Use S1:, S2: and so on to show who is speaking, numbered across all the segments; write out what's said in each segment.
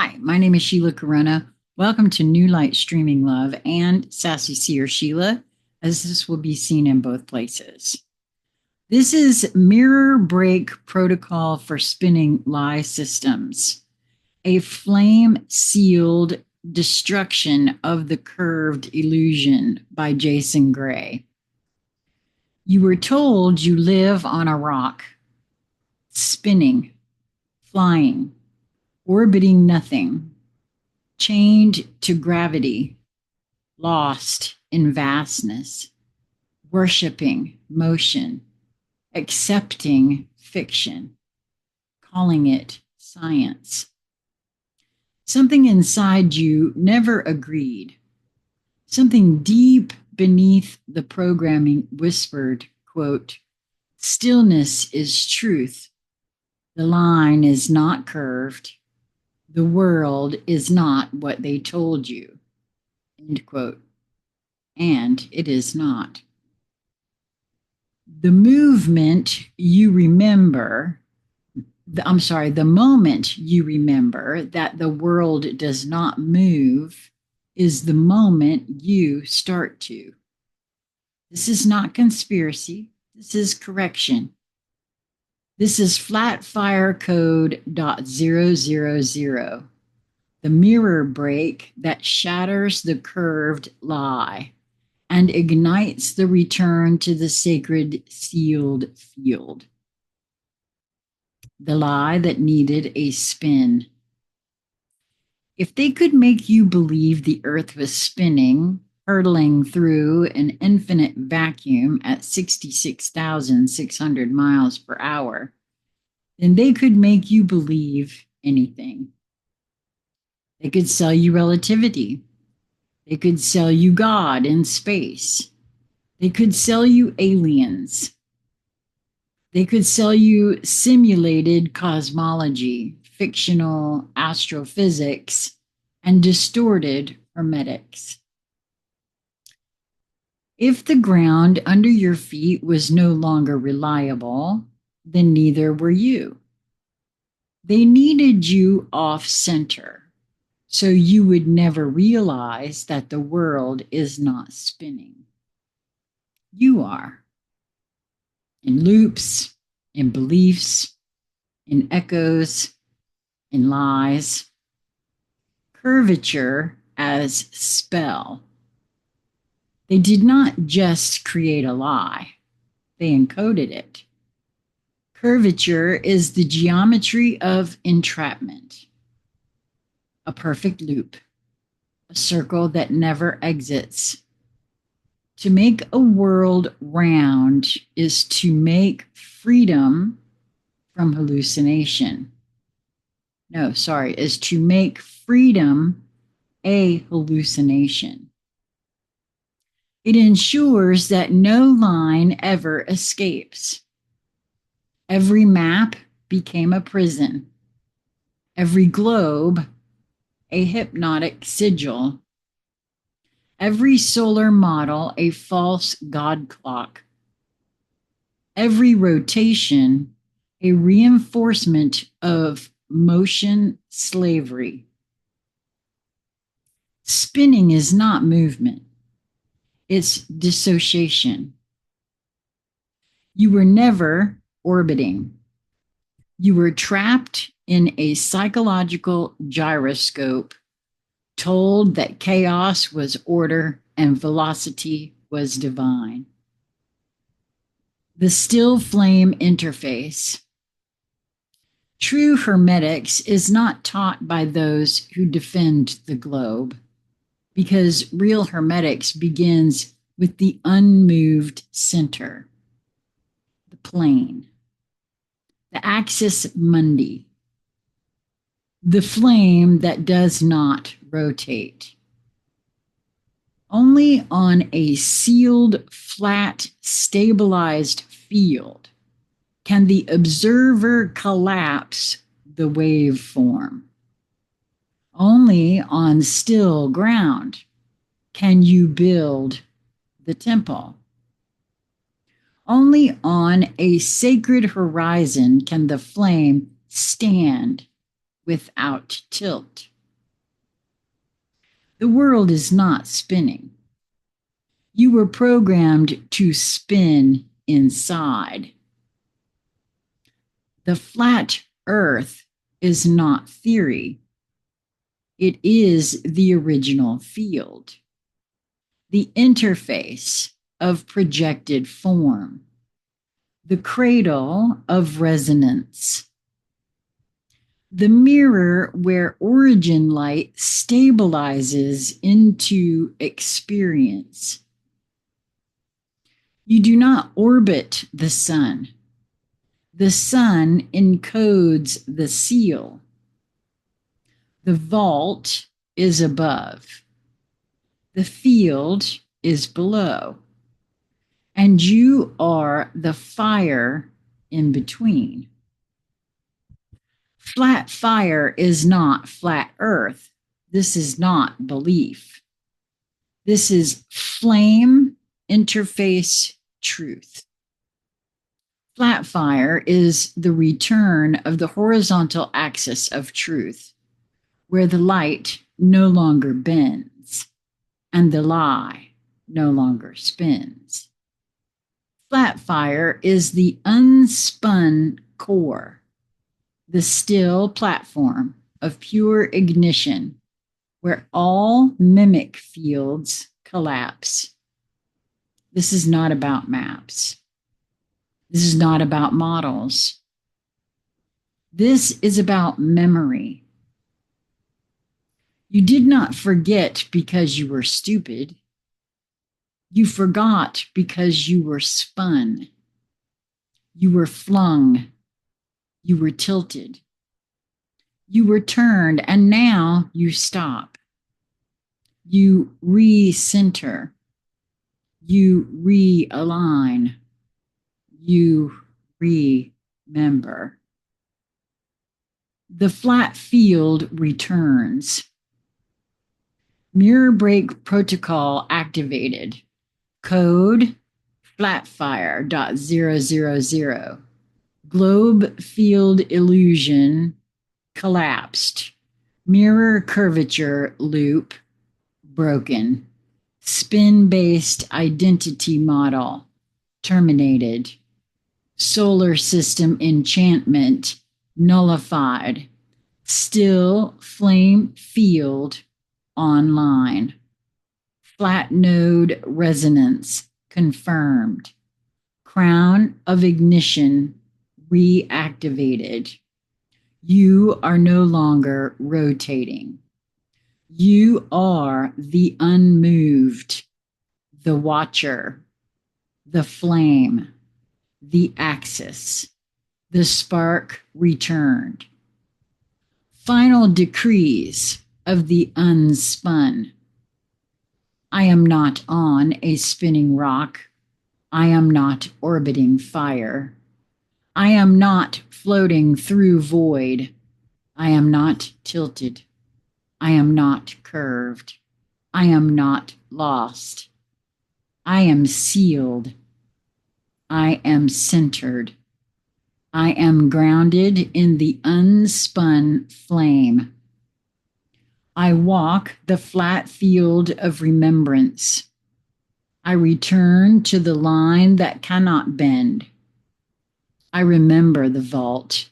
S1: Hi, my name is Sheila Corona. Welcome to New Light Streaming Love and Sassy Seer Sheila, as this will be seen in both places. This is Mirror Break Protocol for Spinning Lie Systems, a flame-sealed destruction of the curved illusion by Jason Gray. You were told you live on a rock, spinning, flying, orbiting nothing, chained to gravity, lost in vastness, worshiping motion, accepting fiction, calling it science. Something inside you never agreed. Something deep beneath the programming whispered, quote, "Stillness is truth. The line is not curved. The world is not what they told you," end quote. And it is not. The movement you remember, the moment you remember that the world does not move is the moment you start to. This is not conspiracy. This is correction. This is Flatfire Code .000, the mirror break that shatters the curved lie and ignites the return to the sacred sealed field. The lie that needed a spin. If they could make you believe the earth was spinning, hurtling through an infinite vacuum at 66,600 miles per hour, then they could make you believe anything. They could sell you relativity. They could sell you God in space. They could sell you aliens. They could sell you simulated cosmology, fictional astrophysics, and distorted hermetics. If the ground under your feet was no longer reliable, then neither were you. They needed you off center, so you would never realize that the world is not spinning. You are. In loops, in beliefs, in echoes, in lies. Curvature as spell. They did not just create a lie, they encoded it. Curvature is the geometry of entrapment. A perfect loop, a circle that never exits. To make a world round is to make freedom from hallucination. No, sorry, is to make freedom a hallucination. It ensures that no line ever escapes. Every map became a prison. Every globe a hypnotic sigil. Every solar model a false God clock. Every rotation a reinforcement of motion slavery. Spinning is not movement. It's dissociation. You were never orbiting. You were trapped in a psychological gyroscope, told that chaos was order and velocity was divine. The still flame interface. True hermetics is not taught by those who defend the globe, because real hermetics begins with the unmoved center, the plane, the axis mundi, the flame that does not rotate. Only on a sealed, flat, stabilized field can the observer collapse the waveform. Only on still ground can you build the temple. Only on a sacred horizon can the flame stand without tilt. The world is not spinning. You were programmed to spin inside. The flat earth is not theory. It is the original field, the interface of projected form, the cradle of resonance, the mirror where origin light stabilizes into experience. You do not orbit the sun. The sun encodes the seal. The vault is above. The field is below. And you are the fire in between. Flat fire is not flat earth. This is not belief. This is flame interface truth. Flat fire is the return of the horizontal axis of truth, where the light no longer bends and the lie no longer spins. Flat fire is the unspun core, the still platform of pure ignition, where all mimic fields collapse. This is not about maps. This is not about models. This is about memory. You did not forget because you were stupid. You forgot because you were spun. You were flung. You were tilted. You were turned, and now you stop. You recenter. You realign. You remember. The flat field returns. Mirror break protocol activated. Code flatfire.000. Globe field illusion collapsed. Mirror curvature loop broken. Spin-based identity model terminated. Solar system enchantment nullified. Still flame field online. Flat node resonance confirmed. Crown of ignition reactivated. You are no longer rotating. You are the unmoved, the watcher, the flame, the axis. The spark returned. Final decrees of the unspun. I am not on a spinning rock. I am not orbiting fire. I am not floating through void. I am not tilted. I am not curved. I am not lost. I am sealed. I am centered. I am grounded in the unspun flame. I walk the flat field of remembrance. I return to the line that cannot bend. I remember the vault.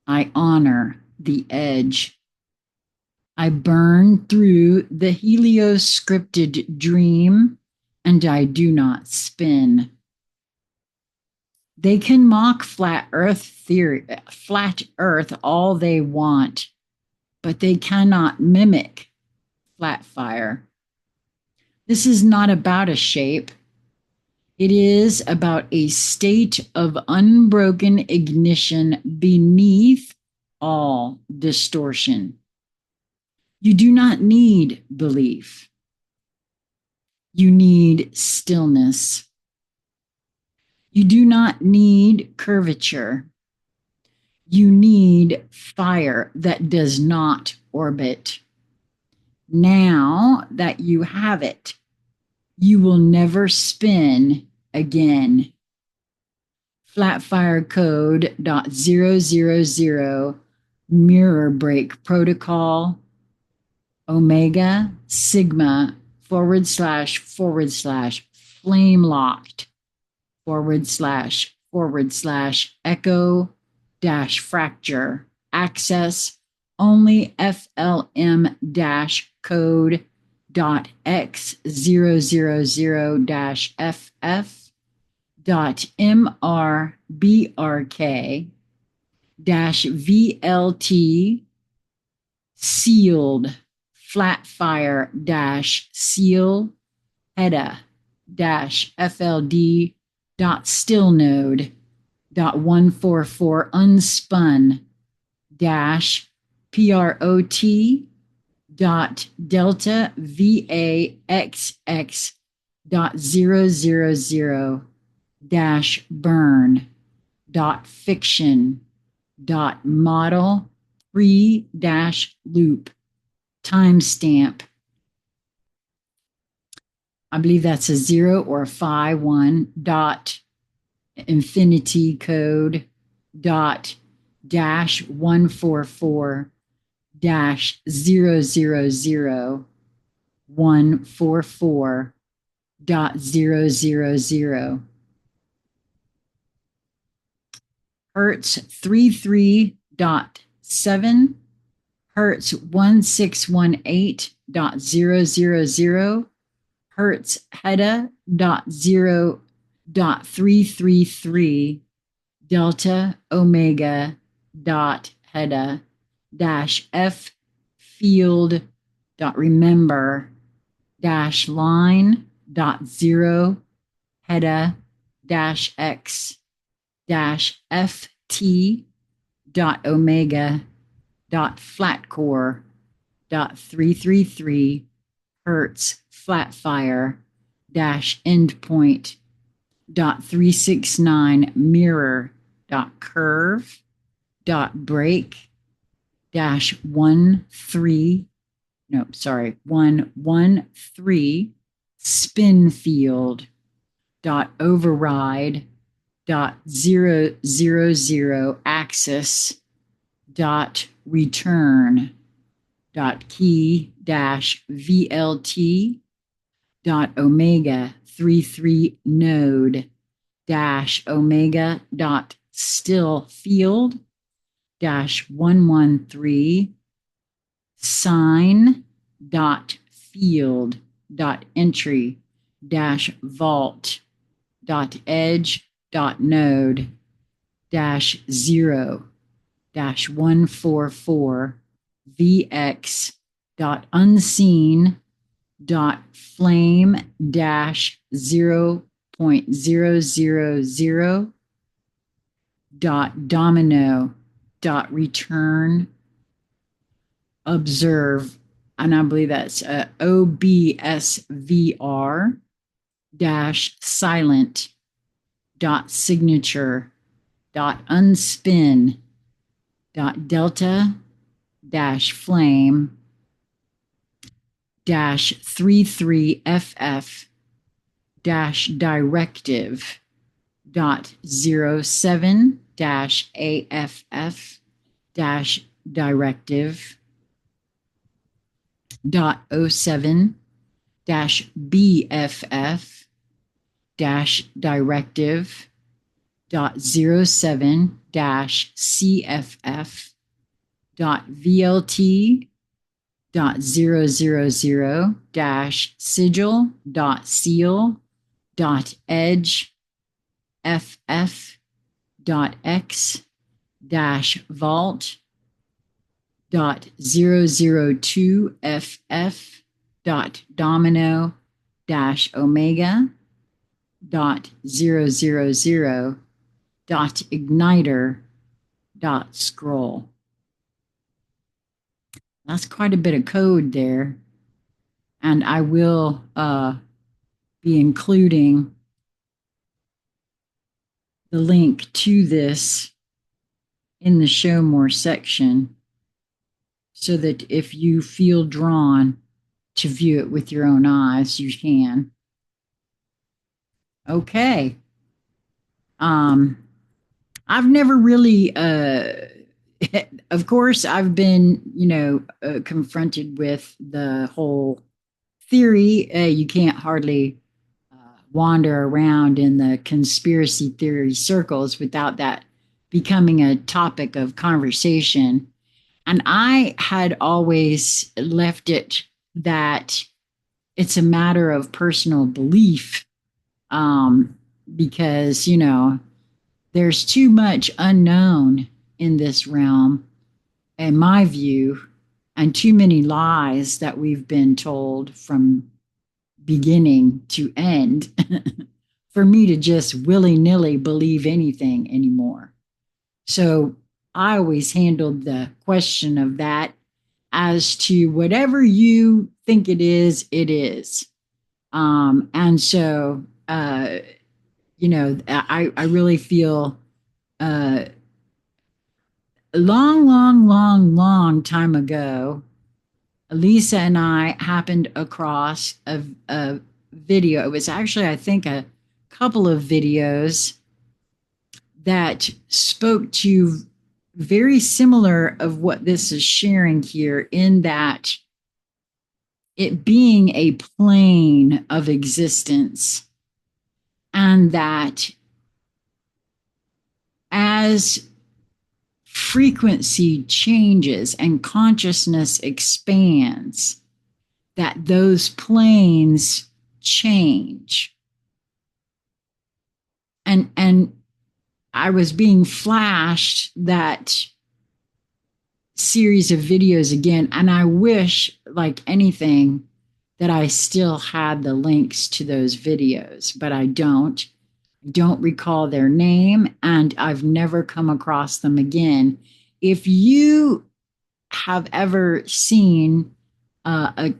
S1: I honor the edge. I burn through the helioscripted dream, and I do not spin. They can mock flat earth theory, flat earth all they want, but they cannot mimic flat fire. This is not about a shape. It is about a state of unbroken ignition beneath all distortion. You do not need belief. You need stillness. You do not need curvature. You need fire that does not orbit. Now that you have it, you will never spin again. Flatfire code .000 mirror break protocol omega sigma / flame locked / echo dash fracture access only FLM dash code dot X000 dash FF dot MRBRK dash VLT sealed flatfire dash seal HEDA dash FLD dot stillnode dot 144 unspun dash PROT dot delta VAXX dot 000 dash burn dot fiction dot model 3 dash loop timestamp. I believe that's a 0 or a 5 1 dot infinity code dot dash 144 dash 000 144 dot 000 Hertz 33.7 Hertz 1618.000 Hertz HEDA .0.333 delta omega dot HEDA dash F field dot remember dash line dot 0 HEDA dash X dash FT dot omega dot flatcore dot 333 Hertz flatfire dash endpoint dot 369 mirror dot curve dot break dash 13 spin field dot override dot 000 axis dot return dot key dash VLT dot omega 33 node dash omega dot still field dash 113 sign dot field dot entry dash vault dot edge dot node dash 0 dash 144 VX dot unseen dot flame dash 0.000 dot domino dot return observe, and I believe that's OBSVR dash silent dot signature dot unspin dot delta dash flame dash 33FF dash directive dot 07 dash AFF dash directive dot 07 dash BFF dash directive dot 07 dash CFF dot VLT dot 000 dash sigil dot seal dot edge FF dot X dash vault dot 002 FF dot domino dash omega dot 000 dot igniter dot scroll. That's quite a bit of code there. And I will be including the link to this in the show more section so that if you feel drawn to view it with your own eyes, you can. Okay. I've never really of course, I've been, confronted with the whole theory. You can't hardly wander around in the conspiracy theory circles without that becoming a topic of conversation. And I had always left it that it's a matter of personal belief, um, because, there's too much unknown in this realm, in my view, and too many lies that we've been told from beginning to end for me to just willy-nilly believe anything anymore. So I always handled the question of that as to whatever you think it is, it is. And so, I really feel a long time ago, Lisa and I happened across a video. It was actually, I think, a couple of videos that spoke to very similar of what this is sharing here, in that it being a plane of existence, and that as frequency changes and consciousness expands, that those planes change. And I was being flashed that series of videos again, and I wish, like anything, that I still had the links to those videos, but I don't. Don't recall their name, and I've never come across them again. If you have ever seen I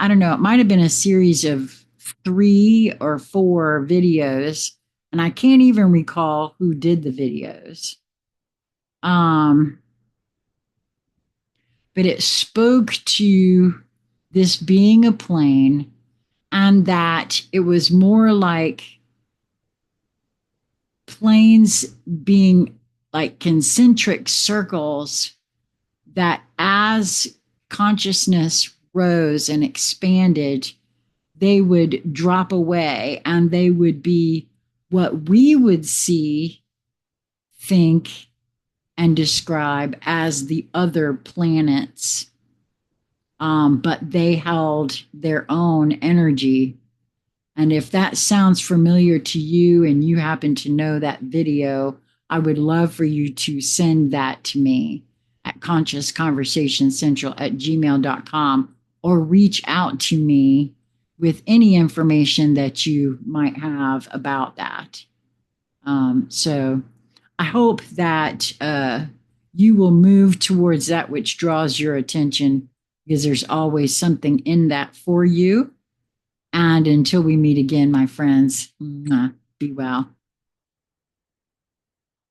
S1: don't know, it might have been a series of 3 or 4 videos, and I can't even recall who did the videos. But it spoke to this being a plane, and that it was more like planes being like concentric circles, that as consciousness rose and expanded, they would drop away, and they would be what we would see, think, and describe as the other planets. But they held their own energy. And if that sounds familiar to you and you happen to know that video, I would love for you to send that to me at consciousconversationcentral@gmail.com, or reach out to me with any information that you might have about that. So I hope that you will move towards that which draws your attention, because there's always something in that for you. And until we meet again, my friends, be well.